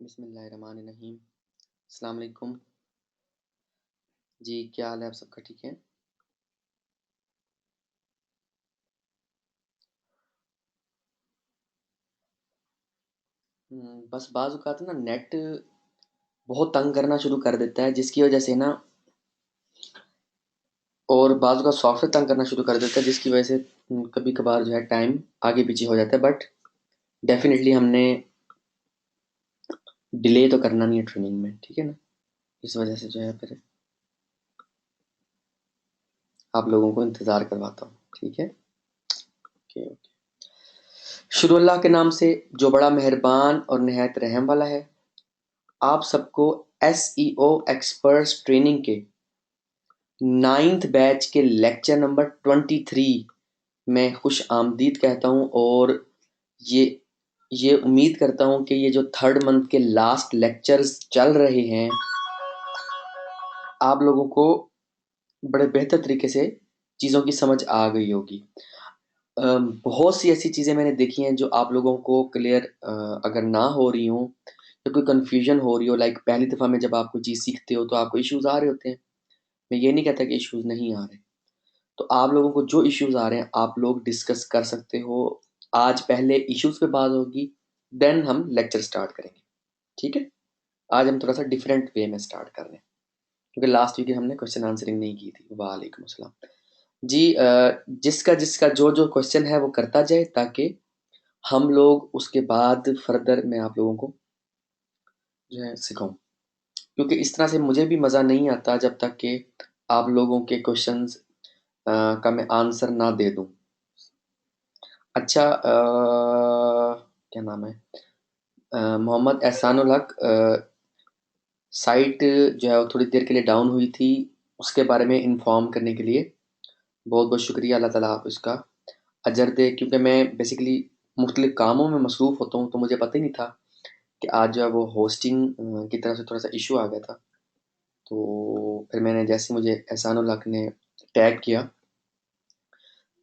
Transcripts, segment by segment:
बिस्मिल्लाहिर्रहमानिर्रहीम। अस्सलाम वालेकुम जी, क्या हाल है? आप सबका ठीक है? बस बाज़ औक़ात ना नेट बहुत तंग करना शुरू कर देता है, जिसकी वजह से ना और बाज़ औक़ात सॉफ्टवेयर तंग करना शुरू कर देता है, जिसकी वजह से कभी-कभार जो है टाइम आगे-पीछे हो जाता है। बट डेफ़िनेटली हमने डिले तो करना नहीं है ट्रेनिंग में, ठीक है ना? इस वजह से जो है फिर आप लोगों को इंतज़ार करवाता हूँ, ठीक है? Okay, okay. शुरू अल्लाह के नाम से जो बड़ा मेहरबान और निहायत रहम वाला है। आप सबको एसईओ एक्सपर्ट्स ट्रेनिंग के 9th बैच के लेक्चर नंबर 23 में खुश आमदीद कहता हूँ और ये ये उम्मीद करता हूँ कि ये जो 3rd मंथ के लास्ट लेक्चर्स चल रहे हैं, आप लोगों को बड़े बेहतर तरीके से चीज़ों की समझ आ गई होगी। बहुत सी ऐसी चीज़ें मैंने देखी हैं जो आप लोगों को क्लियर अगर ना हो रही हों या कोई कन्फ्यूजन हो रही हो, लाइक पहली दफ़ा में जब आप कोई चीज़ सीखते हो तो आपको इश्यूज़ आ रहे होते हैं। मैं ये नहीं कहता कि इश्यूज़ नहीं आ रहे। तो आप लोगों को जो इश्यूज़ आ रहे हैं आप लोग डिस्कस कर सकते हो। आज पहले इश्यूज़ पे बात होगी, देन हम लेक्चर स्टार्ट करेंगे, ठीक है? आज हम थोड़ा-सा डिफरेंट वे में स्टार्ट कर रहे हैं, क्योंकि लास्ट वीक हमने क्वेश्चन आंसरिंग नहीं की थी। वालेकुम अस्सलाम। जी जिसका जो-जो क्वेश्चन है वो करता जाए, ताकि हम लोग उसके बाद फर्दर मैं आप लोगों को जो है सिखाऊँ। क्योंकि इस तरह से मुझे भी मज़ा नहीं आता जब तक कि आप लोगों के क्वेश्चंस का मैं आंसर ना दे दूँ। अच्छा क्या नाम है? मोहम्मद एहसानुल हक, साइट जो है वो थोड़ी देर के लिए डाउन हुई थी, उसके बारे में इन्फॉर्म करने के लिए बहुत-बहुत शुक्रिया। अल्लाह ताला आप इसका अजर दे, क्योंकि मैं बेसिकली मुख्तलिफ कामों में मसरूफ़ होता हूँ, तो मुझे पता ही नहीं था कि आज जो है वो होस्टिंग की तरफ से थोड़ा-सा इश्यू आ गया था। तो फिर मैंने जैसे ही मुझे एहसानुल हक ने टैग किया,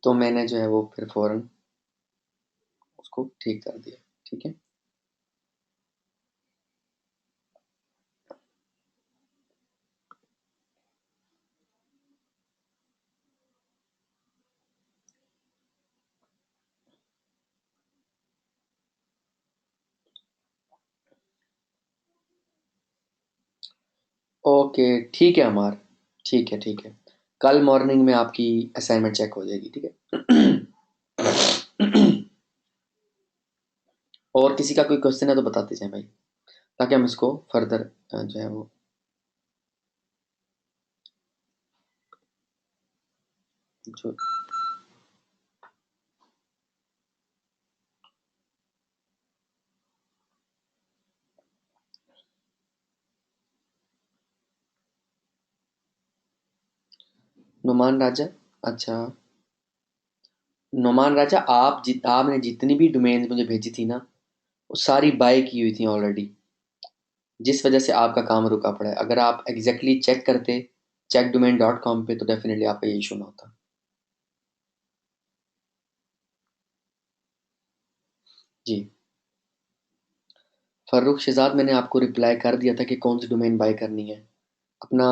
तो मैंने जो है वो फिर फ़ौरन उसको ठीक कर दिया, ठीक है? ओके, ठीक है अमार, ठीक है, ठीक है। कल मॉर्निंग में आपकी असाइनमेंट चेक हो जाएगी, ठीक है? और किसी का कोई क्वेश्चन है तो बताते जाएँ भाई, ताकि हम इसको फर्दर जो है वो जो नुमान राजा, अच्छा, नुमान राजा आपने जितनी भी डोमेन्स मुझे भेजी थी ना, वो सारी बाय की हुई थी ऑलरेडी, जिस वजह से आपका काम रुका पड़ा है। अगर आप एग्ज़ैक्टली चेक करते checkdomain.com पे, तो डेफ़िनिटली आपका ये इश्यू ना होता। जी। फ़र्रुख शहज़ाद, मैंने आपको रिप्लाई कर दिया था कि कौन-सी डोमेन बाय करनी है। अपना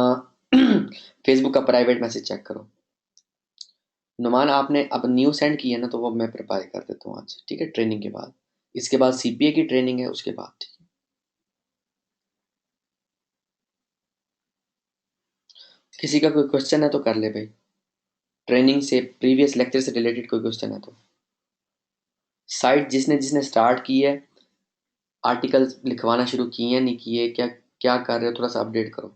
फ़ेसबुक का प्राइवेट मैसेज चेक करो। नुमान, आपने अब न्यू सेंड की है ना, तो वो मैं प्रिपेयर कर देता हूँ आज, ठीक है? ट्रेनिंग के बाद। इसके बाद सीपीए की ट्रेनिंग है, उसके बाद, ठीक है? किसी का कोई क्वेश्चन है तो कर ले भाई। ट्रेनिंग से, प्रीवियस लेक्चर से रिलेटेड कोई क्वेश्चन है तो। साइट जिसने-जिसने स्टार्ट की है, आर्टिकल्स लिखवाना शुरू किए हैं, नहीं किए, क्या क्या कर रहे हो, थोड़ा-सा अपडेट करो।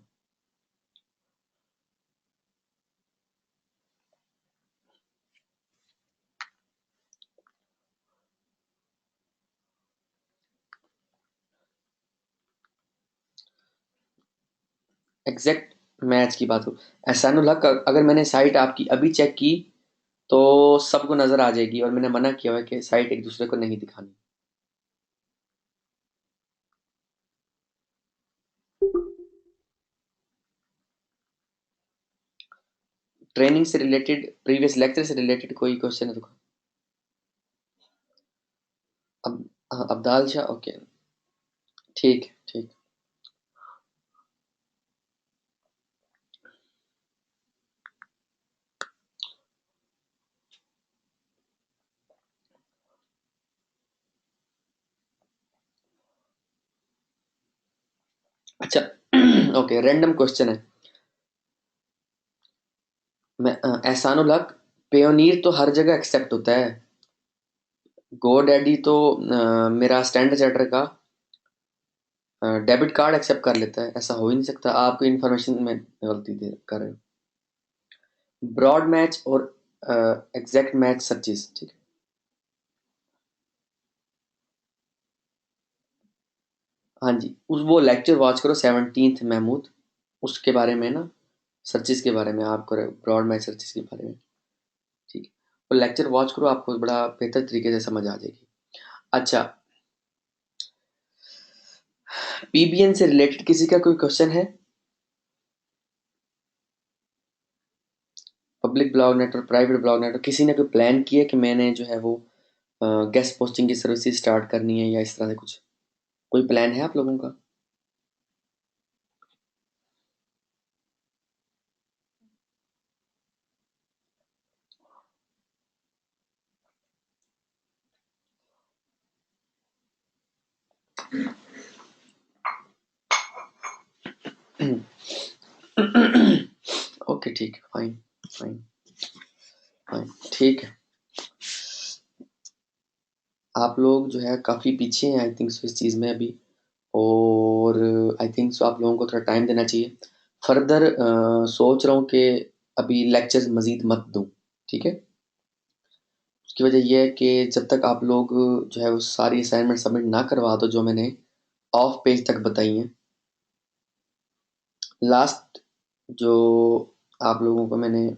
एग्ज़ैक्ट मैच की बात हो, एहसानुल हक, अगर मैंने साइट आपकी अभी चेक की, तो सबको नज़र आ जाएगी, और मैंने मना किया हुआ है कि साइट एक-दूसरे को नहीं दिखानी। ट्रेनिंग से रिलेटेड, प्रीवियस लेक्चर से रिलेटेड कोई क्वेश्चन है तो। अब हाँ, अब्दाल शाह, ओके। ठीक है, ठीक। अच्छा। ओके, रैंडम क्वेश्चन है। एहसान उल हक, पेयोनीर तो हर जगह एक्सेप्ट होता है। गो डैडी तो मेरा स्टैंडर्ड चैटर का डेबिट कार्ड एक्सेप्ट कर लेता है। ऐसा हो ही नहीं सकता, आपको इन्फॉर्मेशन में गलती दे कर रहे हो। ब्रॉड मैच और एग्जैक्ट मैच सब चीज ठीक है। हाँ जी, उस वो लेक्चर वॉच करो 17th महमूद, उसके बारे में ना, सर्चिस के बारे में आप करो, ब्रॉड मैच सर्चिस के बारे में। ठीक है, वो लेक्चर वॉच करो, आपको बड़ा बेहतर तरीके से समझ आ जाएगी। अच्छा, पीबीएन से रिलेटेड किसी का कोई क्वेश्चन है? Public blog network, private blog network, किसी ने कोई प्लान किया कि मैंने जो है वो गेस्ट पोस्टिंग की सर्विसेज स्टार्ट करनी है या इस तरह से कुछ? कोई प्लान है आप लोगों का? ओके, ठीक है, फाइन, फाइन, फाइन, ठीक है। आप लोग जो है काफ़ी पीछे हैं आई थिंक सो इस चीज़ में अभी, और आई थिंक सो आप लोगों को थोड़ा टाइम देना चाहिए। फर्दर सोच रहा हूँ कि अभी लेक्चर्स मज़ीद मत दूँ, ठीक है? उसकी वजह ये है कि जब तक आप लोग जो है वो सारी असाइनमेंट सबमिट ना करवा दो जो मैंने ऑफ पेज तक बताई हैं। लास्ट जो आप लोगों को मैंने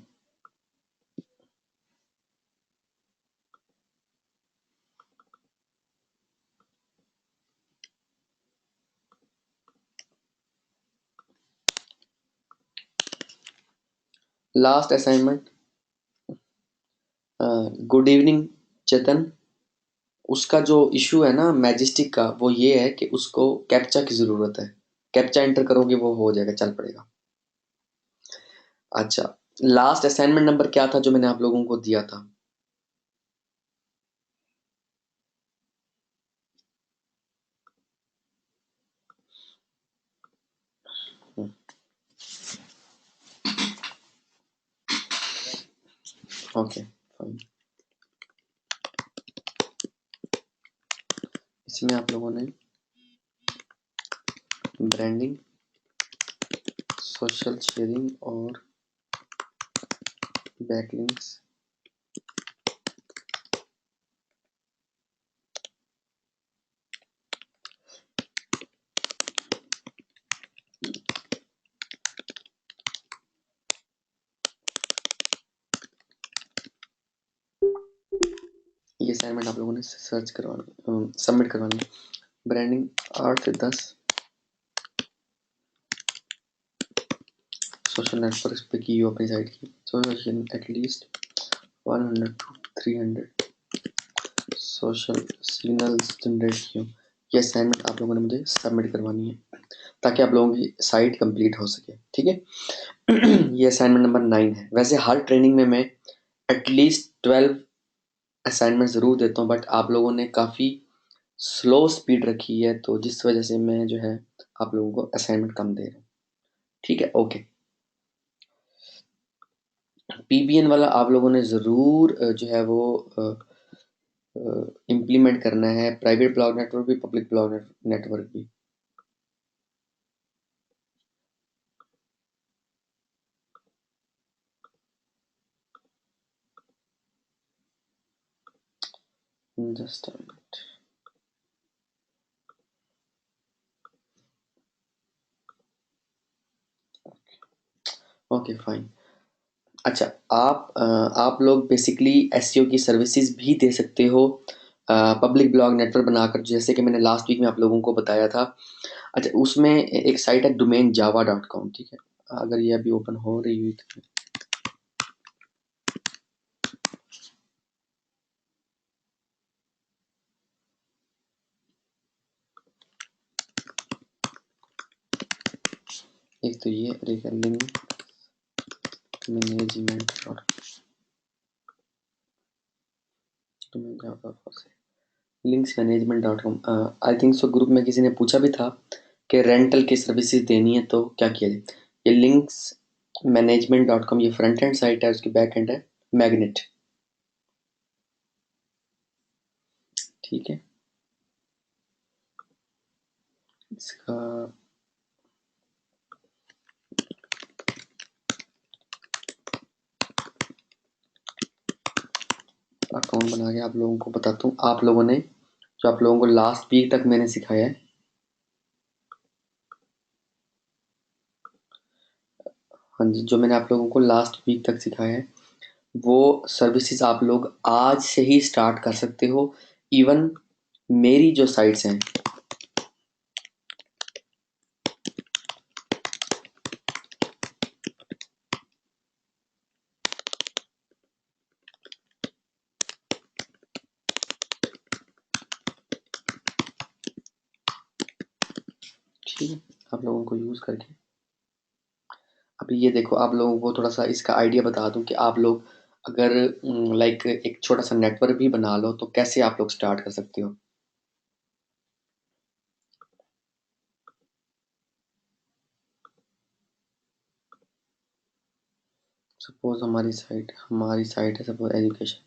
लास्ट असाइनमेंट, गुड इवनिंग चेतन, उसका जो इशू है ना मैजेस्टिक का, वो ये है कि उसको कैप्चा की ज़रूरत है। कैप्चा एंटर करोगे वो हो जाएगा, चल पड़ेगा। अच्छा, लास्ट असाइनमेंट नंबर क्या था जो मैंने आप लोगों को दिया था? Okay, fine. इसमें आप लोगों ने ब्रांडिंग, सोशल शेयरिंग और बैकलिंक्स, ये असाइनमेंट आप लोगों ने सर्च करवाना, सबमिट करवानी है। ब्रांडिंग 8 से 10, सोशल नेटवर्क्स पे की हो अपनी साइट की, social at least 100 to 300 social signals generate की हो। ये असाइनमेंट आप लोगों ने मुझे सबमिट करवानी है ताकि आप लोगों की साइट कंप्लीट हो सके, ठीक है? ये असाइनमेंट नंबर 9 है। वैसे हर ट्रेनिंग में मैं एटलीस्ट 12 असाइनमेंट ज़रूर देता हूँ, बट आप लोगों ने काफ़ी स्लो स्पीड रखी है, तो जिस वजह से मैं जो है आप लोगों को असाइनमेंट कम दे रहा हूँ, ठीक है? ओके, पीबीएन वाला आप लोगों ने ज़रूर जो है वो इम्प्लीमेंट करना है, प्राइवेट ब्लॉग नेटवर्क भी, पब्लिक ब्लॉग नेटवर्क भी। Just a minute. Okay, fine. अच्छा, आप लोग बेसिकली एसईओ की सर्विसेज भी दे सकते हो पब्लिक ब्लॉग नेटवर्क बनाकर, जैसे कि मैंने लास्ट वीक में आप लोगों को बताया था। अच्छा, उसमें एक साइट है डोमेन java.com, ठीक है? अगर ये अभी ओपन हो रही हुई तो एक तो ये link management linksmanagement.com। I think so group में किसी ने पूछा भी था कि रेंटल की सर्विसेज देनी है तो क्या किया जाए। ये लिंक्स मैनेजमेंट.com ये फ्रंट एंड साइट है, उसकी बैक एंड है मैग्नेट। ठीक है, इसका अकाउंट बना के आप लोगों को बताता हूँ। आप लोगों ने जो आप लोगों को लास्ट वीक तक मैंने सिखाया है, हाँ जी, जो मैंने आप लोगों को लास्ट वीक तक सिखाया है वो सर्विसेज आप लोग आज से ही स्टार्ट कर सकते हो। इवन मेरी जो साइट्स हैं, ठीक है, आप लोगों को यूज़ करके अभी ये देखो, आप लोगों को थोड़ा सा इसका आइडिया बता दूं कि आप लोग अगर लाइक एक छोटा सा नेटवर्क भी बना लो तो कैसे आप लोग स्टार्ट कर सकते हो। सपोज हमारी साइट है सपोज एजुकेशन।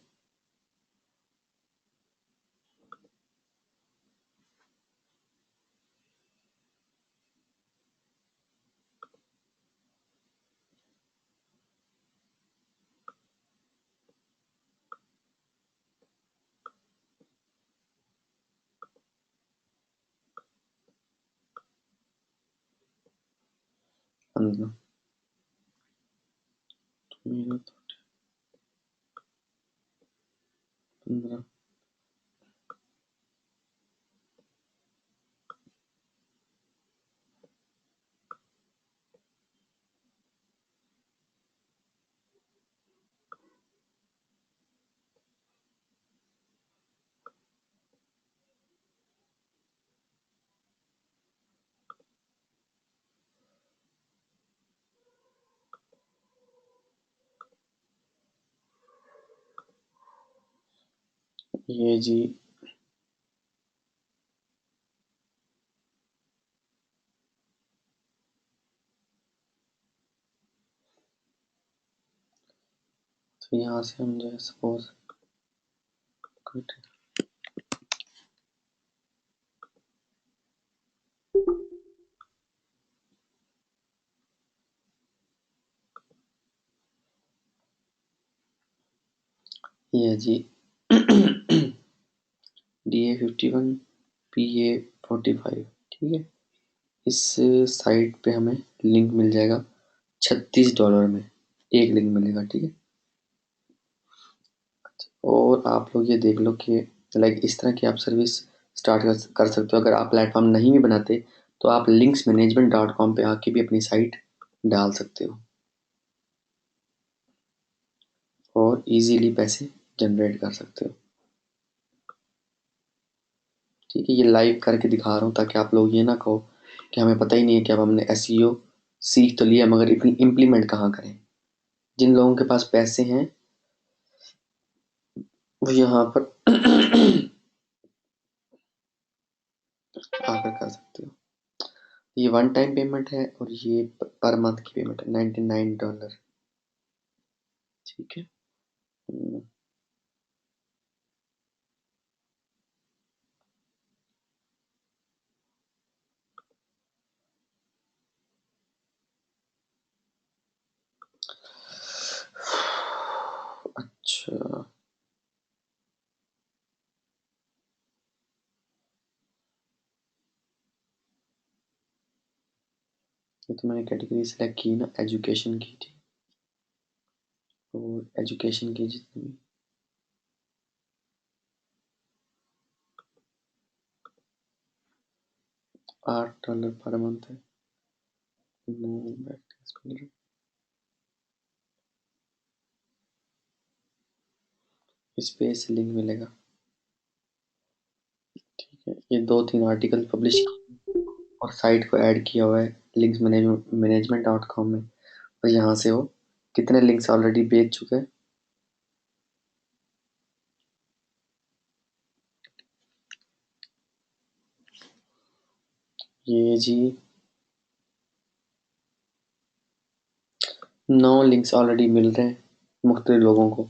पंद्रह, मेरा तो 15। ये जी, तो यहाँ से हम जो है सपोज ये जी DA51 PA45, ठीक है। इस साइट पे हमें लिंक मिल जाएगा $36 में, एक लिंक मिलेगा, ठीक है। और आप लोग ये देख लो कि लाइक इस तरह की आप सर्विस स्टार्ट कर सकते हो। अगर आप प्लेटफॉर्म नहीं भी बनाते तो आप linksmanagement.com पे आके भी अपनी साइट डाल सकते हो और इजीली पैसे जनरेट कर सकते हो। ठीक है, ये लाइव करके दिखा रहा हूँ ताकि आप लोग ये ना कहो कि हमें पता ही नहीं है कि अब हमने एसईओ सीख तो लिया मगर इम्प्लीमेंट कहाँ करें। जिन लोगों के पास पैसे हैं वो यहाँ पर आकर कर सकते हो। ये वन टाइम पेमेंट है और ये पर मंथ की पेमेंट है $99, ठीक है। हम्म, अच्छा, ये तो मैंने कैटेगरी सेलेक्ट की ना, एजुकेशन की थी। और एजुकेशन की जितनी भी $8 पर मंथ है। नो बैक, इस पे से लिंक मिलेगा, ठीक है। ये 2-3 आर्टिकल पब्लिश और साइट को ऐड किया हुआ है लिंक्स मैनेजमेंट.com में, और यहाँ से वो कितने लिंक्स ऑलरेडी भेज चुके हैं। ये जी 9 लिंक्स ऑलरेडी मिल रहे हैं मुख्तलिफ लोगों को।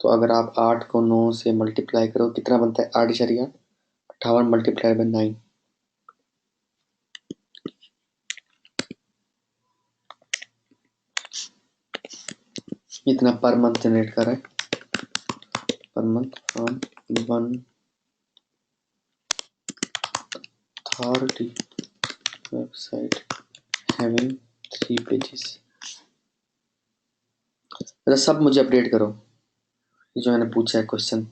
तो अगर आप 8 को 9 से मल्टीप्लाई करो, कितना बनता है? 8.58 मल्टीप्लाई बाय 9, इतना पर मंथ जनरेट कर रहा है, per month from 130 website having 3 pages. जरा सब मुझे अपडेट करो, ये जो मैंने पूछा है क्वेश्चन।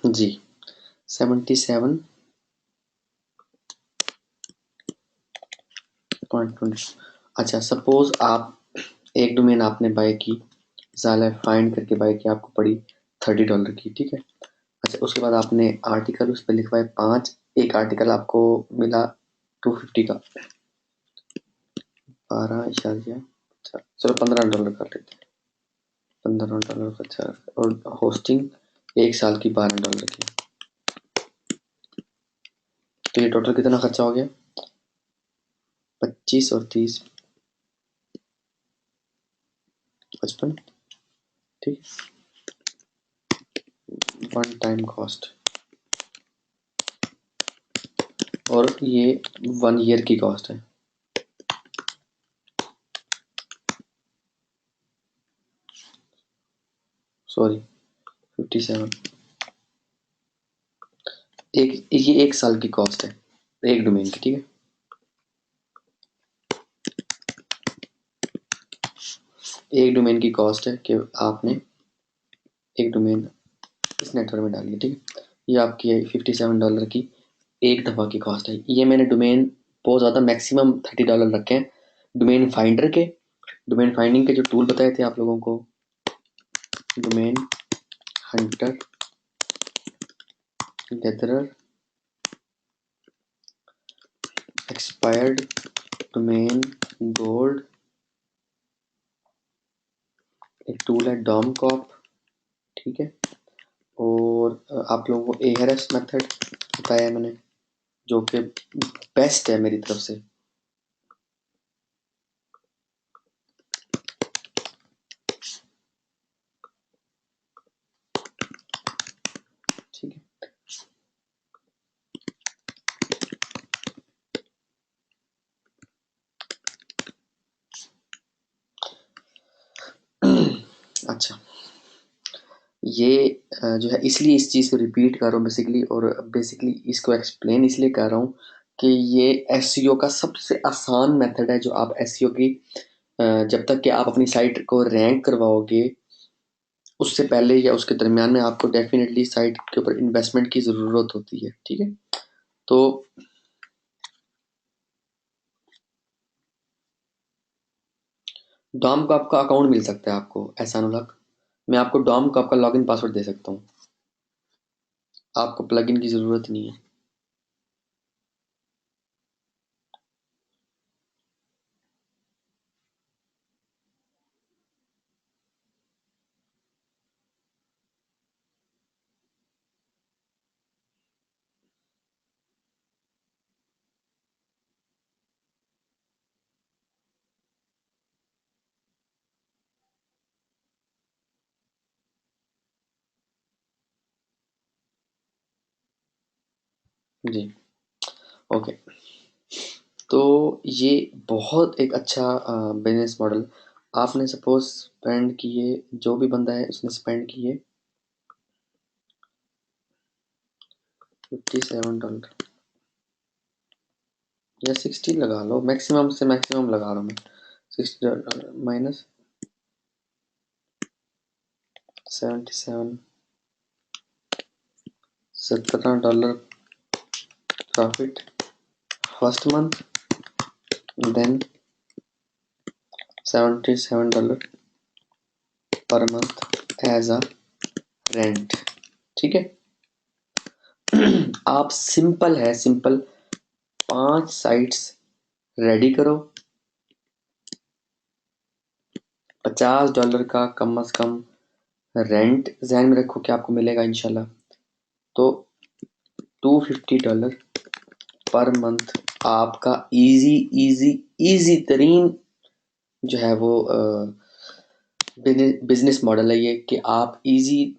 जी 77.20। अच्छा, सपोज आप एक डोमेन आपने बाय की, मिसाल है फाइंड करके बाय की, आपको पड़ी $30 की, ठीक है। अच्छा, उसके बाद आपने आर्टिकल उस पर लिखवाए 5, एक आर्टिकल आपको मिला 250 का, 12 अच्छा चलो $15 कर लेते हैं, $15 का चार्ज, और होस्टिंग 1 साल की $12 की। तो ये टोटल कितना खर्चा हो गया? 25 और 30, 55, ठीक। वन टाइम कॉस्ट, और ये 1 ईयर की कॉस्ट है। सॉरी 57, ये 1 साल की कॉस्ट है एक डोमेन की, ठीक है। एक डोमेन की कॉस्ट है कि आपने एक डोमेन इस नेटवर्क में डाली है, ठीक है। ये आपकी है $57 की एक दफ़ा की कॉस्ट है। ये मैंने डोमेन बहुत ज़्यादा मैक्सिमम $30 रखे हैं डोमेन फाइंडर के। डोमेन फाइंडिंग के जो टूल बताए थे आप लोगों को, domain Hunter, gatherer, expired domain, gold, एक टूल है डॉमकॉप, ठीक है। और आप लोगों को एआरएस मेथड बताया मैंने, जो कि बेस्ट है मेरी तरफ से। ठीक है। अच्छा, ये जो है, इसलिए इस चीज़ को रिपीट कर रहा हूँ बेसिकली, और बेसिकली इसको एक्सप्लेन इसलिए कर रहा हूँ कि ये एसईओ का सबसे आसान मेथड है, जो आप एसईओ की जब तक कि आप अपनी साइट को रैंक करवाओगे, उससे पहले या उसके दरमियान में आपको डेफिनेटली साइट के ऊपर इन्वेस्टमेंट की ज़रूरत होती है, ठीक है। तो डॉम का आपका अकाउंट मिल सकता है आपको, ऐसा अनुलक, मैं आपको डॉम का आपका लॉगिन पासवर्ड दे सकता हूँ, आपको प्लगइन की ज़रूरत नहीं है। जी, ओके। तो ये बहुत एक अच्छा बिजनेस मॉडल। आपने सपोज स्पेंड किए, जो भी बंदा है उसने स्पेंड किए $57 या 60 लगा लो, मैक्सिमम से मैक्सिमम लगा रहा हूँ मैं। $60 minus 77, $17 profit first month, then $77 per month as a rent. ठीक है। आप सिंपल है, सिंपल 5 साइट्स रेडी करो, $50 का कम से कम रेंट ध्यान में रखो कि आपको मिलेगा इंशाल्लाह। तो $250 पर मंथ आपका इजी इजी इजी तरीन जो है वो बिजनेस मॉडल है ये, कि आप इजी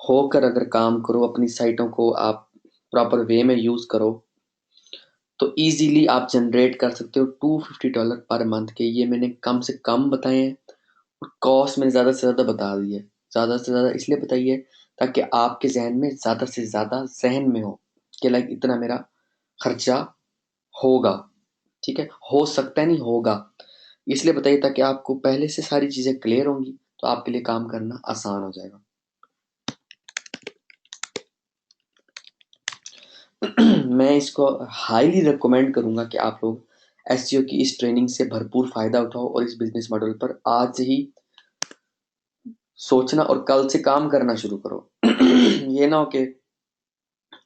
होकर अगर काम करो, अपनी साइटों को आप प्रॉपर वे में यूज करो, तो इजीली आप जनरेट कर सकते हो $250 पर मंथ के। ये मैंने कम से कम बताए हैं, और कॉस्ट मैंने ज़्यादा से ज़्यादा बता दी है। ज़्यादा से ज़्यादा इसलिए बताई है ताकि आपके जहन में ज़्यादा से ज़्यादा जहन में हो कि लाइक इतना मेरा खर्चा होगा। ठीक है, हो सकता है नहीं होगा, इसलिए बताइए ताकि आपको पहले से सारी चीज़ें क्लियर होंगी, तो आपके लिए काम करना आसान हो जाएगा। मैं इसको हाईली रिकमेंड करूंगा कि आप लोग एसईओ की इस ट्रेनिंग से भरपूर फायदा उठाओ और इस बिजनेस मॉडल पर आज ही सोचना और कल से काम करना शुरू करो। ये ना हो कि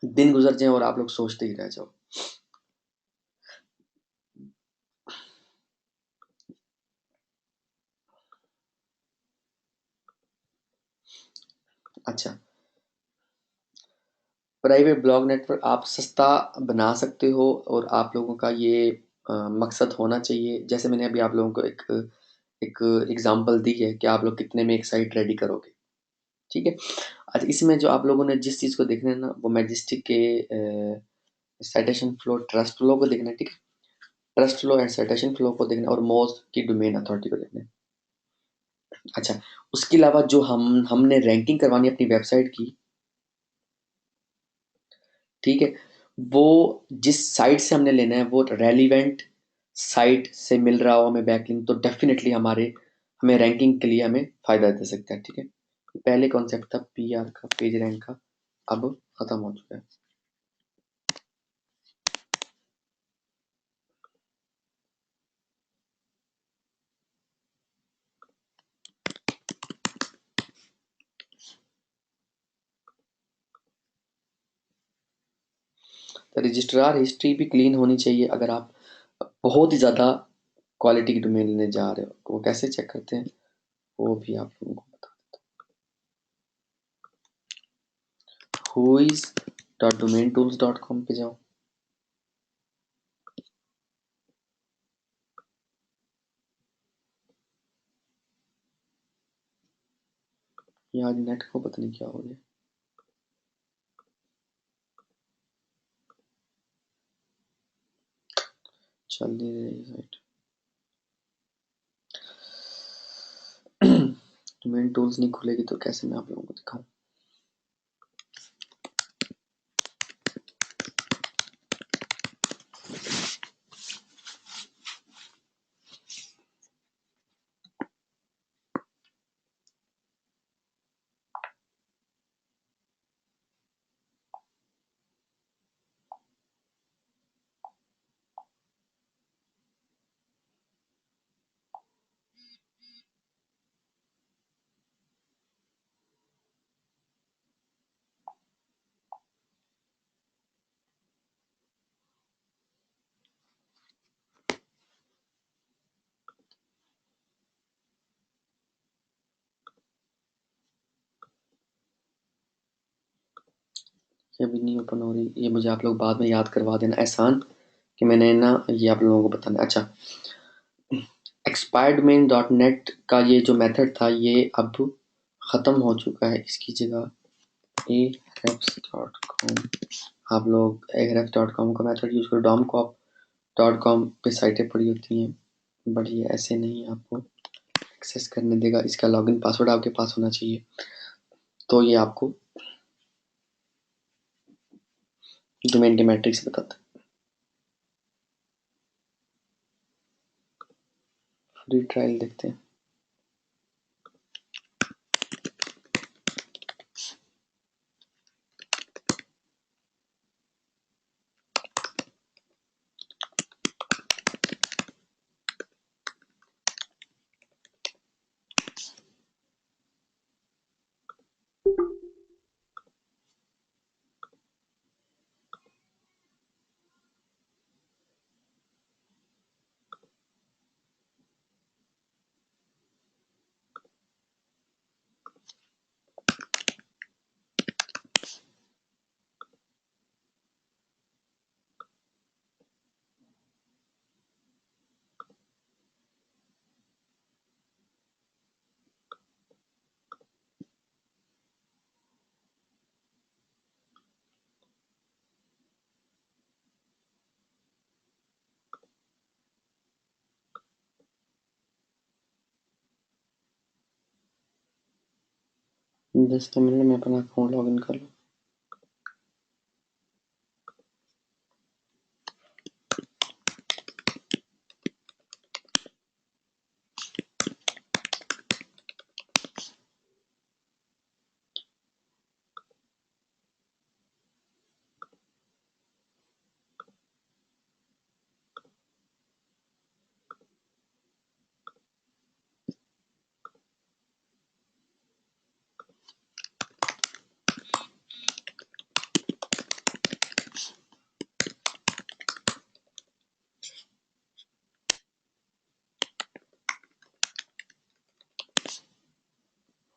दिन गुजर जाए और आप लोग सोचते ही रह जाओ। अच्छा, प्राइवेट ब्लॉग नेटवर्क आप सस्ता बना सकते हो, और आप लोगों का ये मकसद होना चाहिए। जैसे मैंने अभी आप लोगों को एक एक एग्जांपल दी है कि आप लोग कितने में एक साइट रेडी करोगे। ठीक है। अच्छा, इसमें जो आप लोगों ने जिस चीज़ को देखना है ना, वो मैजेस्टिक के साइटेशन फ्लो, ट्रस्ट फ्लो को देखना है। ठीक है, trust flow and citation flow को देखना है, और मोज की डोमेन अथॉरिटी को देखना है। अच्छा, उसके अलावा जो हमने रैंकिंग करवानी है अपनी वेबसाइट की, ठीक है, वो जिस साइट से हमने लेना है वो रेलिवेंट साइट से मिल रहा हो हमें बैकलिंक, तो डेफिनेटली हमारे हमें रैंकिंग के लिए हमें फायदा दे सकता है। ठीक है, पहले कॉन्सेप्ट था पीआर का, पेज रैंक का, अब खत्म हो चुका है। तो रजिस्ट्रार हिस्ट्री भी क्लीन होनी चाहिए। अगर आप बहुत ही ज़्यादा क्वालिटी की डोमेन लेने जा रहे हो, तो वो कैसे चेक करते हैं वो भी आप लोगों को बता देता हूँ। whois.domaintools.com पे जाओ। ये आज नेट को पता नहीं क्या हो गया, चल नहीं रही साइट। डोमेन टूल्स नहीं खुलेगी तो कैसे मैं आप लोगों को दिखाऊं। ये भी नहीं ओपन हो रही, ये मुझे आप लोग बाद में याद करवा देना एहसान, कि मैंने ना ये आप लोगों को बताना। अच्छा, एक्सपायर्ड डॉट नेट का ये जो मेथड था ये अब ख़त्म हो चुका है, इसकी जगह ahrefs.com आप लोग ahref.com का मेथड यूज़ करो, domcop.com पे साइटें पड़ी होती हैं, बट ये ऐसे नहीं आपको एक्सेस करने देगा। इसका लॉगिन पासवर्ड आपके पास होना चाहिए, तो ये आपको डोमेन के मैट्रिक्स बताता है। फ्री ट्रायल देखते हैं। जस्ट मिनट में अपना अकाउंट लॉगिन कर लूँ।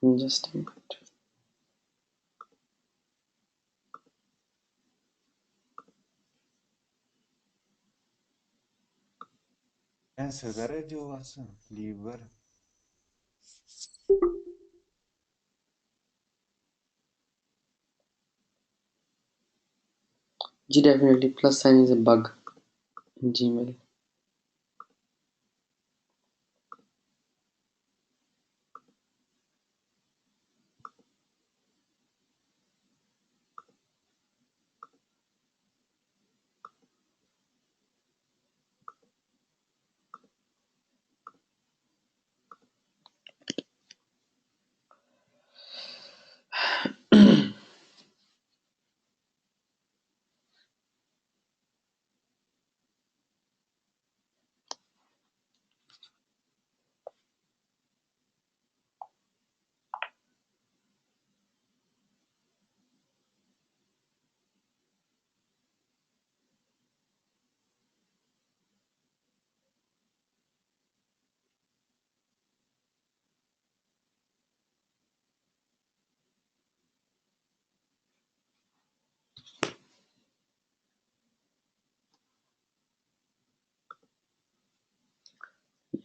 Just minute. Consider जो असं लीवर जी definitely plus sign is a bug in Gmail.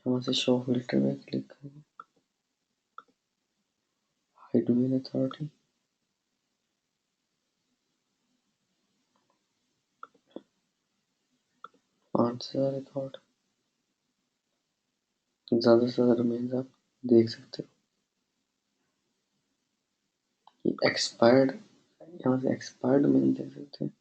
यहाँ से शो फिल्टर में क्लिक करें, हाइड डोमेन अथॉरिटी, 5,000 रिकॉर्ड, ज़्यादा से ज़्यादा डोमेन आप देख सकते हो। ये एक्सपायर्ड, यहाँ से एक्सपायर्ड डोमेन देख सकते हैं।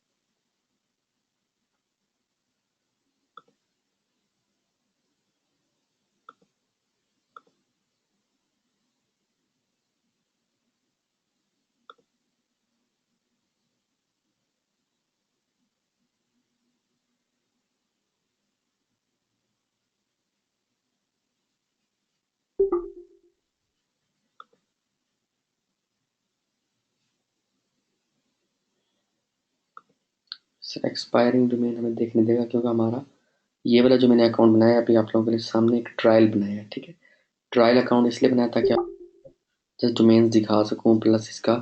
सिर्फ एक्सपायरिंग डोमेन हमें देखने देगा, क्योंकि हमारा ये वाला जो मैंने अकाउंट बनाया है, अभी आप लोगों के लिए सामने एक ट्रायल बनाया है, ठीक है। ट्रायल अकाउंट इसलिए बनाया ताकि आप जस्ट डोमेन्स दिखा सकूँ, प्लस इसका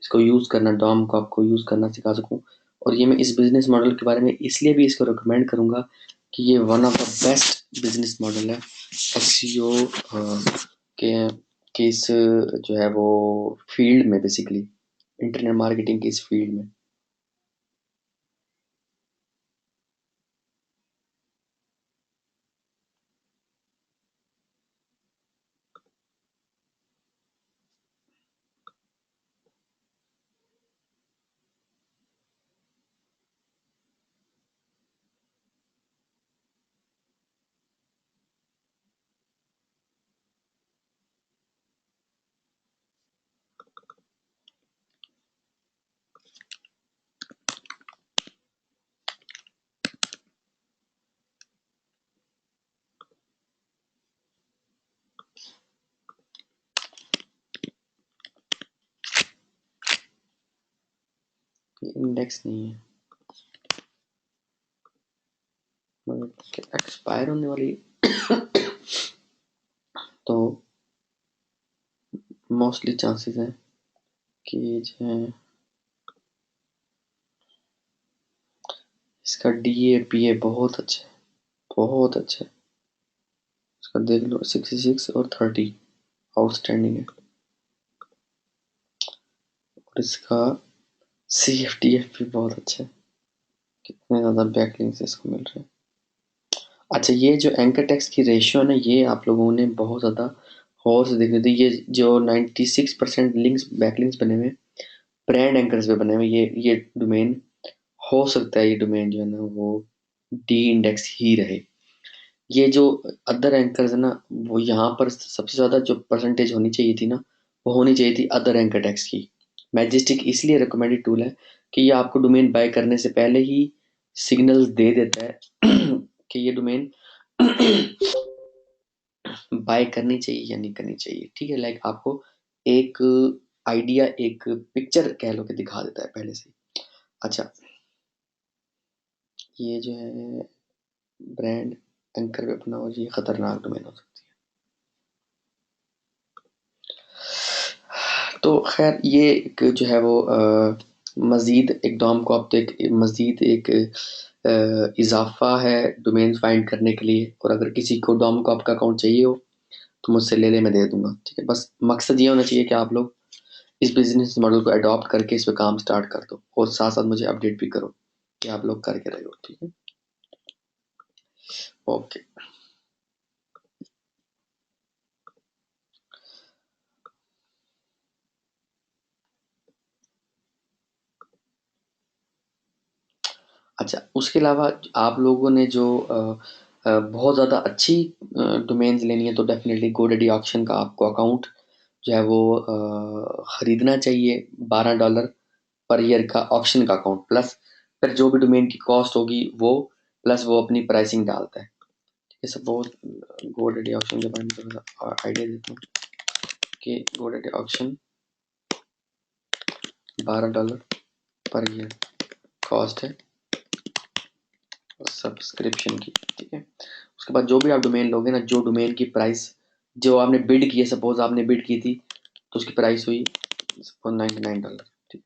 इसको यूज़ करना, डॉम को आपको यूज़ करना सिखा सकूँ। और ये मैं इस बिजनेस मॉडल के बारे में इसलिए भी इसको रिकमेंड करूँगा कि ये one of the best business model है एसईओ के के इस जो है वो फील्ड में, बेसिकली इंटरनेट मार्केटिंग के इस फील्ड में। ये इंडेक्स नहीं है, मगर एक्सपायर होने वाली तो मोस्टली चांसेस हैं कि जो है इसका DAPA बहुत अच्छा है, बहुत अच्छा है। इसका देख लो 66 और 30 आउटस्टैंडिंग है, और इसका CFTF भी बहुत अच्छा है। कितने ज़्यादा बैकलिंक्स इसको मिल रहे हैं। अच्छा, ये जो एंकर टेक्स्ट की रेशियो है ना, ये आप लोगों ने बहुत ज़्यादा गौर से देखनी थी। ये जो 96% लिंक्स बैकलिंक्स बने हुए हैं, ब्रांड एंकर्स पे बने हुए हैं। ये डोमेन हो सकता है, ये डोमेन जो है ना वो डी इंडेक्स ही रहे। ये जो अदर एंकर्स है ना, वो यहाँ पर सबसे ज़्यादा जो परसेंटेज होनी चाहिए थी ना, वो होनी चाहिए थी अदर एंकर टेक्स्ट की। मैजेस्टिक इसलिए रिकमेंडेड टूल है कि ये आपको डोमेन बाय करने से पहले ही सिग्नल्स दे देता है कि ये डोमेन बाय करनी चाहिए या नहीं करनी चाहिए। ठीक है, लाइक आपको एक आइडिया, एक पिक्चर कह लो कि दिखा देता है पहले से। अच्छा, ये जो है ब्रांड एंकर पे अपना, और ये खतरनाक डोमेन हो सकती है। तो खैर ये एक जो है वो मजीद एक डॉम को आप तो एक मजीद एक इजाफा है डोमेन फाइंड करने के लिए। और अगर किसी को डॉम को आपका अकाउंट चाहिए हो तो मुझसे ले ले, मैं दे दूंगा। ठीक है, बस मकसद ये होना चाहिए कि आप लोग इस बिजनेस मॉडल को अडॉप्ट करके इस पे काम स्टार्ट कर दो, और साथ साथ मुझे अपडेट भी करो कि आप लोग करके रहे हो। ठीक है, ओके। अच्छा, उसके अलावा आप लोगों ने जो बहुत ज़्यादा अच्छी डोमेन्स लेनी है, तो डेफिनेटली गोडैडी ऑक्शन का आपको अकाउंट जो है वो ख़रीदना चाहिए। $12 पर ईयर का ऑक्शन का अकाउंट, प्लस फिर जो भी डोमेन की कॉस्ट होगी वो, प्लस वो अपनी प्राइसिंग डालता है। ठीक है, सपोज गोडैडी ऑक्शन के बारे में थोड़ा सा आइडिया देता हूँ कि GoDaddy auction $12 per year cost है सब्सक्रिप्शन की। ठीक है, उसके बाद जो भी आप डोमेन लोगे ना, जो डोमेन की प्राइस जो आपने बिड की है, सपोज आपने बिड की थी तो उसकी प्राइस हुई सपोज $99। ठीक,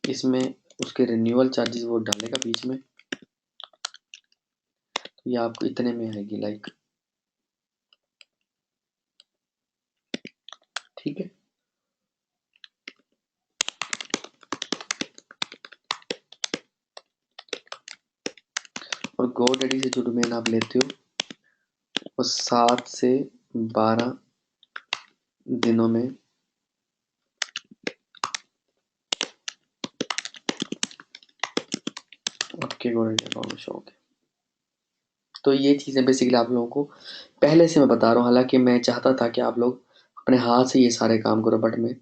इसमें उसके रिन्यूअल चार्जेस वो डालेगा बीच में, तो ये आपको इतने में आएगी लाइक। ठीक है, और गोडैडी से जो डोमेन आप लेते हो वो 7 से 12 दिनों में आपके गोडैडी अकाउंट में शो होंगे। तो ये चीज़ें बेसिकली आप लोगों को पहले से मैं बता रहा हूँ, हालांकि मैं चाहता था कि आप लोग अपने हाथ से ये सारे काम करो, बट मैं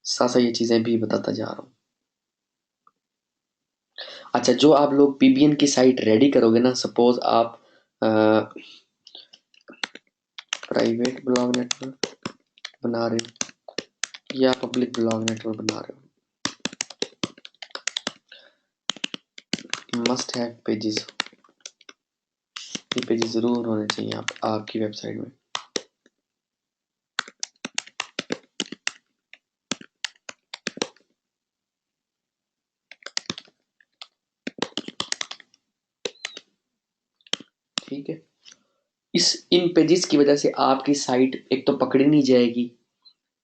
साथ साथ ये चीज़ें भी बताता जा रहा हूँ। अच्छा, जो आप लोग PBN की साइट रेडी करोगे ना, सपोज आप प्राइवेट ब्लॉग नेटवर्क बना रहे हो या पब्लिक ब्लॉग नेटवर्क बना रहे हो, मस्ट हैव पेजेस। ये पेजेस ज़रूर होने चाहिए आपकी वेबसाइट में। ठीक है, इस इन पेजेस की वजह से आपकी साइट एक तो पकड़ी नहीं जाएगी,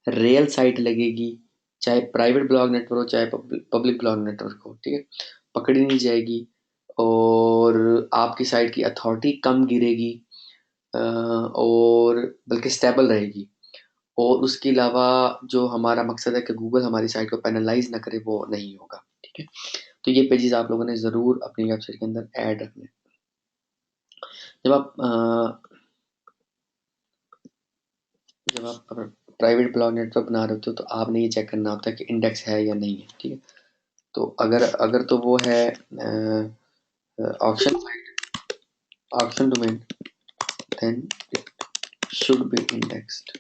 रियल साइट लगेगी, चाहे प्राइवेट ब्लॉग नेटवर्क हो चाहे पब्लिक ब्लॉग नेटवर्क हो। ठीक है, पकड़ी नहीं जाएगी, और आपकी साइट की अथॉरिटी कम गिरेगी, और बल्कि स्टेबल रहेगी। और उसके अलावा जो हमारा मकसद है कि गूगल हमारी साइट को पेनलाइज ना करे, वो नहीं होगा। ठीक है, तो ये पेजेस आप लोगों ने ज़रूर अपनी वेबसाइट के अंदर ऐड रखने। जब आप जब आप प्राइवेट ब्लॉग नेटवर्क बना रहे होते हो तो आपने ये चेक करना होता है कि इंडेक्स है या नहीं है। ठीक है, तो अगर अगर तो वो है option option domain, then it should be indexed.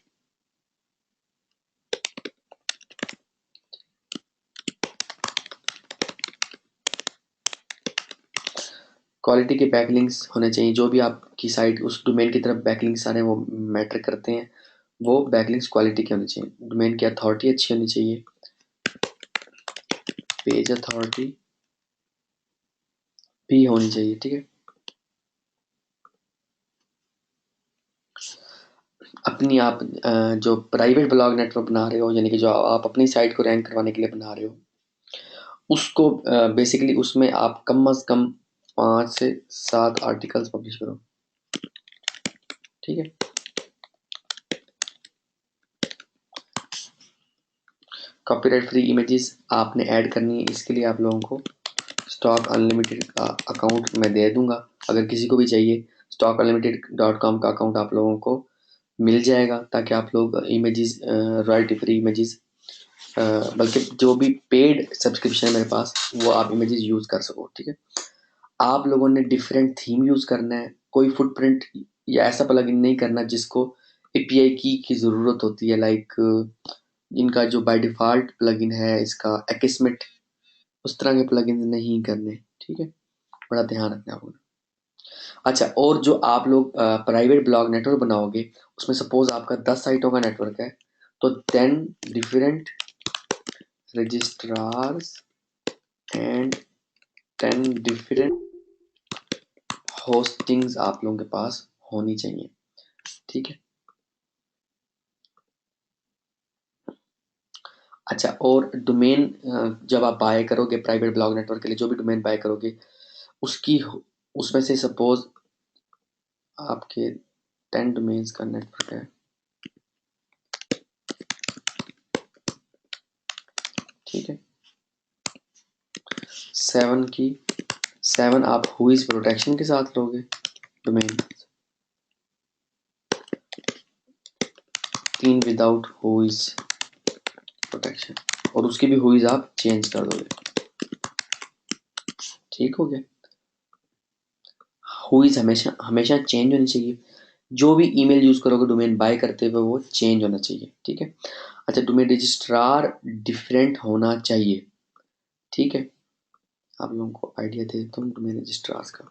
Quality के बैकलिंक्स होने चाहिए, जो भी आपकी साइट उस डोमेन की तरफ बैकलिंक्स आ रहे हैं वो मैटर करते हैं, वो बैकलिंक्स क्वालिटी के होने चाहिए। डोमेन की अथॉरिटी अच्छी होनी चाहिए, पेज अथॉरिटी भी होनी चाहिए, ठीक है। अपनी आप जो प्राइवेट ब्लॉग नेटवर्क बना रहे हो, यानी कि जो आप अपनी साइट को रैंक करवाने के लिए बना रहे हो, उसको बेसिकली उसमें आप कम अज कम 5 से 7 आर्टिकल्स पब्लिश करो, ठीक है। कॉपीराइट फ्री इमेजेस आपने ऐड करनी है, इसके लिए आप लोगों को स्टॉक अनलिमिटेड का अकाउंट मैं दे दूंगा, अगर किसी को भी चाहिए स्टॉक अनलिमिटेड .com का अकाउंट आप लोगों को मिल जाएगा, ताकि आप लोग इमेजेस रॉयल्टी फ्री इमेजेस, बल्कि जो भी पेड सब्सक्रिप्शन है मेरे पास वो आप इमेजेस यूज़ कर सको, ठीक है। आप लोगों ने डिफरेंट थीम यूज़ करना है, कोई फुटप्रिंट या ऐसा प्लगइन नहीं करना जिसको एपीआई की ज़रूरत होती है, लाइक इनका जो बाय डिफ़ॉल्ट प्लगइन है इसका एक्समिट, उस तरह के प्लगइन नहीं करने, ठीक है। बड़ा ध्यान रखना होगा। अच्छा, और जो आप लोग प्राइवेट ब्लॉग नेटवर्क बनाओगे, उसमें सपोज आपका 10 साइटों का नेटवर्क है, तो 10 different registrars and 10 different hostings आप लोगों के पास होनी चाहिए, ठीक है। अच्छा, और डोमेन जब आप बाय करोगे प्राइवेट ब्लॉग नेटवर्क के लिए, जो भी डोमेन बाय करोगे उसकी उसमें से सपोज आपके 10 डोमेन्स का नेटवर्क है, ठीक है। 7 आप हुईज प्रोटेक्शन के साथ लोगे डोमेन, 3 विदाउट हुईज प्रोटेक्शन, और उसकी भी हुईज आप चेंज कर दोगे, ठीक हो गया। हुईज हमेशा हमेशा चेंज होनी चाहिए, जो भी ईमेल यूज करोगे डोमेन बाय करते हुए वो चेंज होना चाहिए, ठीक है। अच्छा, डोमेन रजिस्ट्रार डिफरेंट होना चाहिए, ठीक है। आप लोगों को आइडिया दे देता हूँ डोमेन रजिस्ट्रार्स का।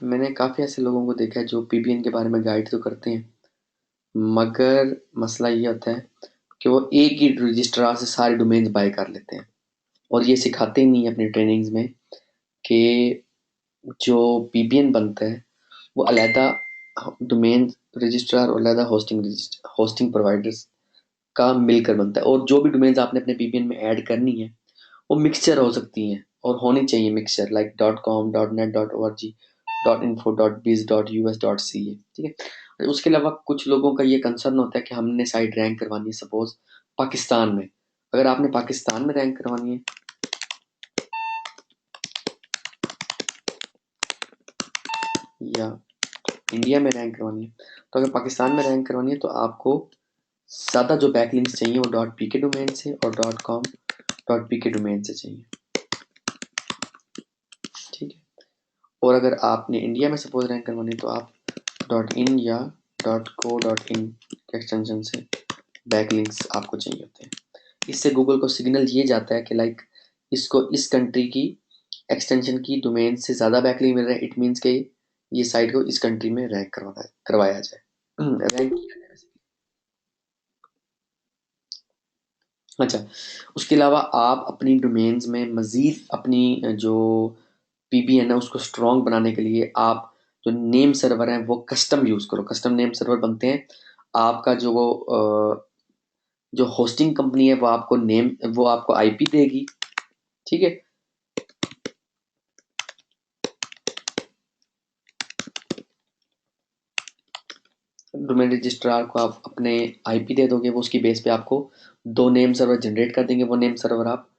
मैंने काफ़ी ऐसे लोगों को देखा है जो पीबीएन के बारे में गाइड तो करते हैं, मगर मसला ये होता है कि वो एक ही रजिस्ट्रार से सारे डोमेन्स बाय कर लेते हैं, और ये सिखाते ही नहीं है अपनी ट्रेनिंग्स में कि जो पीबीएन बनता है वो अलहदा डोमेन रजिस्ट्रार और अलहदा होस्टिंग प्रोवाइडर्स का मिलकर बनता है, और जो भी डोमेन्स आपने अपने पीबीएन में ऐड करनी है वो मिक्सचर हो सकती हैं और होनी चाहिए mixture, like .com .net .org .info .biz .us .ca, ठीक है। उसके अलावा कुछ लोगों का ये कंसर्न होता है कि हमने साइट रैंक करवानी है सपोज पाकिस्तान में, अगर आपने पाकिस्तान में रैंक करवानी है या इंडिया में रैंक करवानी है, तो अगर पाकिस्तान में रैंक करवानी है तो आपको ज़्यादा जो बैकलिंक्स चाहिए वो .pk डोमेन से और .com .pk डोमेन से चाहिए, ठीक है। और अगर आपने इंडिया में सपोज रैंक करवानी है तो आप .in या .co.in के एक्सटेंशन से बैकलिंक्स आपको चाहिए होते हैं। इससे गूगल को सिग्नल ये जाता है कि लाइक इसको इस कंट्री की एक्सटेंशन की डोमेन से ज़्यादा बैकलिंक मिल रहा है, इट मीन्स के ये साइट को इस कंट्री में रैंक करवाया जाए, रैंक किया जाए। अच्छा, उसके अलावा आप अपनी डोमेन्स में मज़ीद अपनी जो पीबीएन है उसको स्ट्रॉन्ग बनाने के लिए आप जो नेम सर्वर है वो कस्टम यूज़ करो। कस्टम नेम सर्वर बनते हैं, आपका जो वो जो होस्टिंग कंपनी है वो आपको आईपी देगी, ठीक है। डोमेन रजिस्ट्रार को आप अपने आईपी दे दोगे, वो उसकी बेस पे आपको 2 नेम सर्वर जनरेट कर देंगे, वो नेम सर्वर आप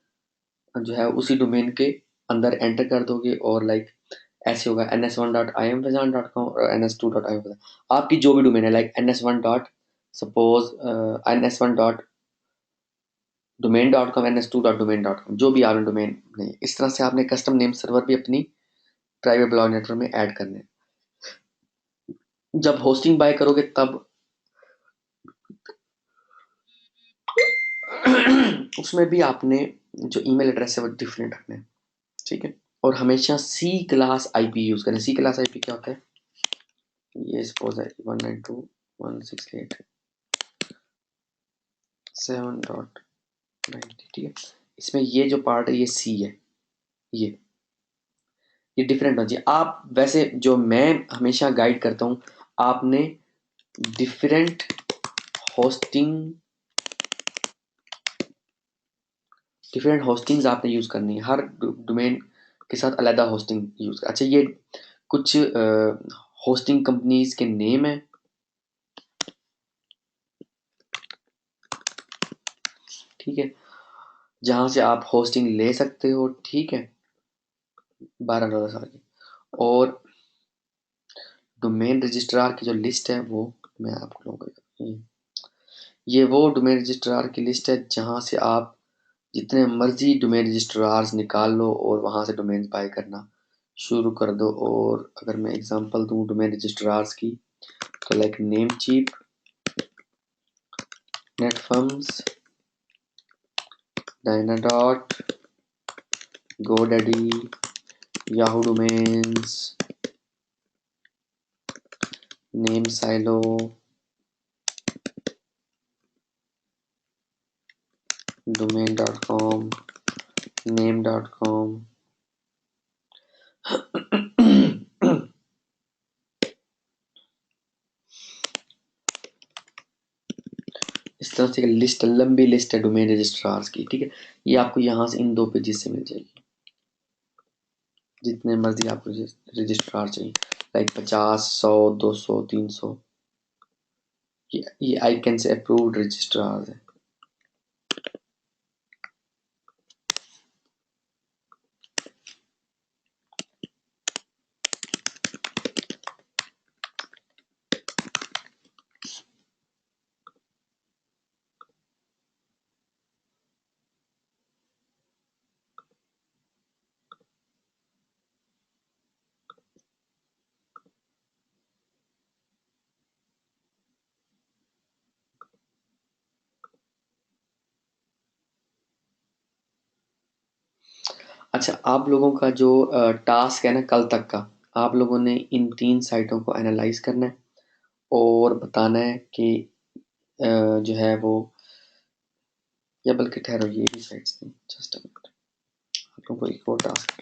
जो है उसी डोमेन के अंदर एंटर कर दोगे, और लाइक ऐसे होगा ns1.imfazan.com और ns2.im, आपकी जो भी डोमेन है like ns1 dot suppose ns1.domain.com ns2.domain.com, जो भी आपने डोमेन नहीं, इस तरह से आपने कस्टम नेम सर्वर भी अपनी प्राइवेट ब्लॉग नेटवर्क में ऐड करने हैं। जब होस्टिंग बाय करोगे तब उसमें भी आपने जो ईमेल एड्रेस है वो डिफरेंट रखना है, ठीक है। और हमेशा सी क्लास आईपी यूज करें। सी क्लास आईपी क्या होता है? ये सपोज है 192.168.7.90, ठीक है। इसमें ये जो पार्ट है ये सी है, ये ये डिफरेंट होना चाहिए। आप वैसे जो मैं हमेशा गाइड करता हूँ, आपने डिफरेंट होस्टिंग डिफरेंट होस्टिंग्स आपने यूज़ करनी है। हर डोमेन के साथ अलग होस्टिंग यूज़। अच्छा, ये कुछ होस्टिंग कंपनीज के नेम है, ठीक है, जहाँ से आप होस्टिंग ले सकते हो, ठीक है, $12 साल की। और डोमेन रजिस्ट्रार की जो लिस्ट है वो मैं आपको लूँगा। ये वो डोमेन रजिस्ट्रार की लिस्ट है जहाँ से आप जितने मर्जी डोमेन रजिस्ट्रार्स निकाल लो और वहाँ से डोमेन बाय करना शुरू कर दो। और अगर मैं एग्जांपल दूँ डोमेन रजिस्ट्रार्स की, तो like Namecheap, Netfirms, Dynadot, GoDaddy, Yahoo domains, Namesilo, domain dot com, name dot com. इस तरह से लिस्ट, लंबी लिस्ट है डोमेन रजिस्ट्रार्स की, ठीक है। ये आपको यहाँ से इन 2 पेजेस से मिल जाएगी, जितने मर्जी आपको रजिस्ट्रार चाहिए, लाइक 50, 100, 200, 300। ये I can say approved registrar है। अच्छा, आप लोगों का जो टास्क है ना कल तक का, आप लोगों ने इन 3 साइटों को एनालाइज करना है और बताना है कि जो है वो, या बल्कि ठहरो, ये भी साइट्स नहीं, जस्ट अ मिनट, आप लोगों को एक और टास्क।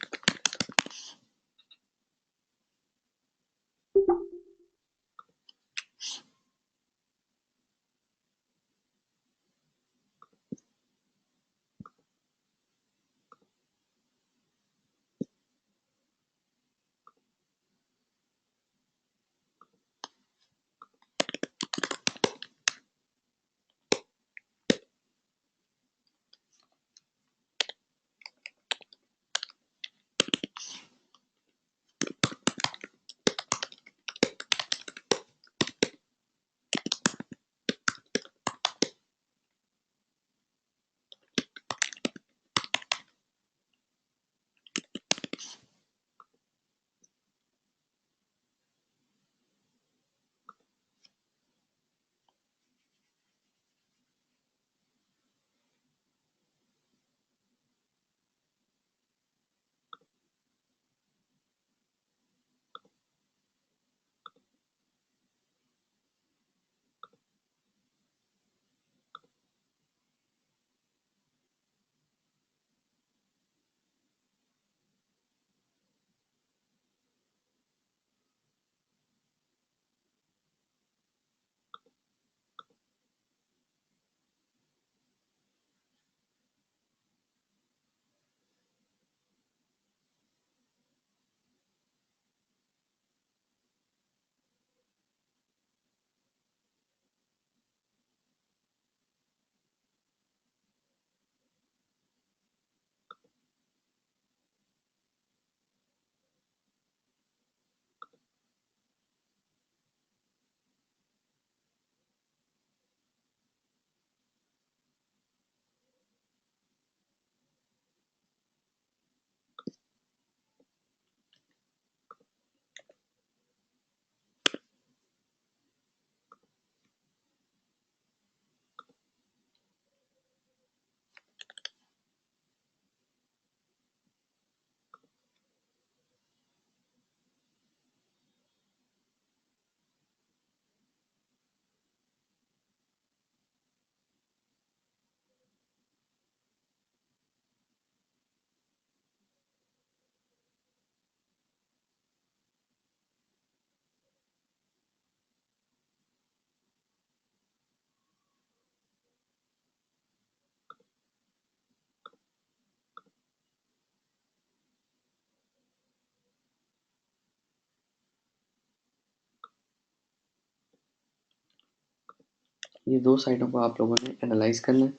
ये दो साइडों को आप लोगों ने एनालाइज करना है,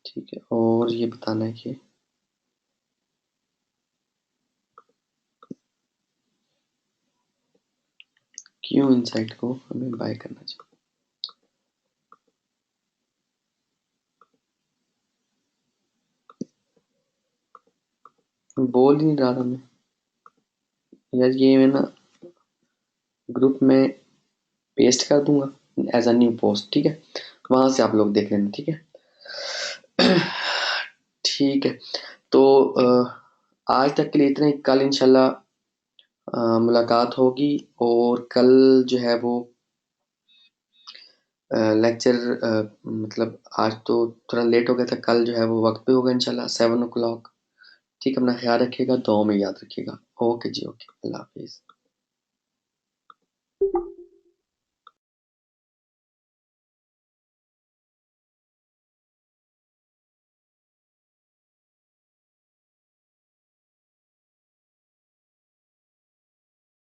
ठीक है, और ये बताना है कि क्यों इन साइड को हमें बाय करना चाहिए। बोल ही नहीं रहा था मैं यार, ये मैं ना ग्रुप में पेस्ट कर दूंगा एज अ न्यू पोस्ट, ठीक है, वहां से आप लोग देख लेना, ठीक है। ठीक है, तो आज तक के लिए इतना ही। कल इंशाल्लाह मुलाकात होगी, और कल जो है वो लेक्चर, मतलब आज तो थोड़ा लेट हो गया था, कल जो है वो वक्त पे होगा इंशाल्लाह 7 o'clock। ठीक है, अपना ख्याल रखिएगा, दुआ में याद रखिएगा। ओके जी, ओके, अल्लाह हाफिज़।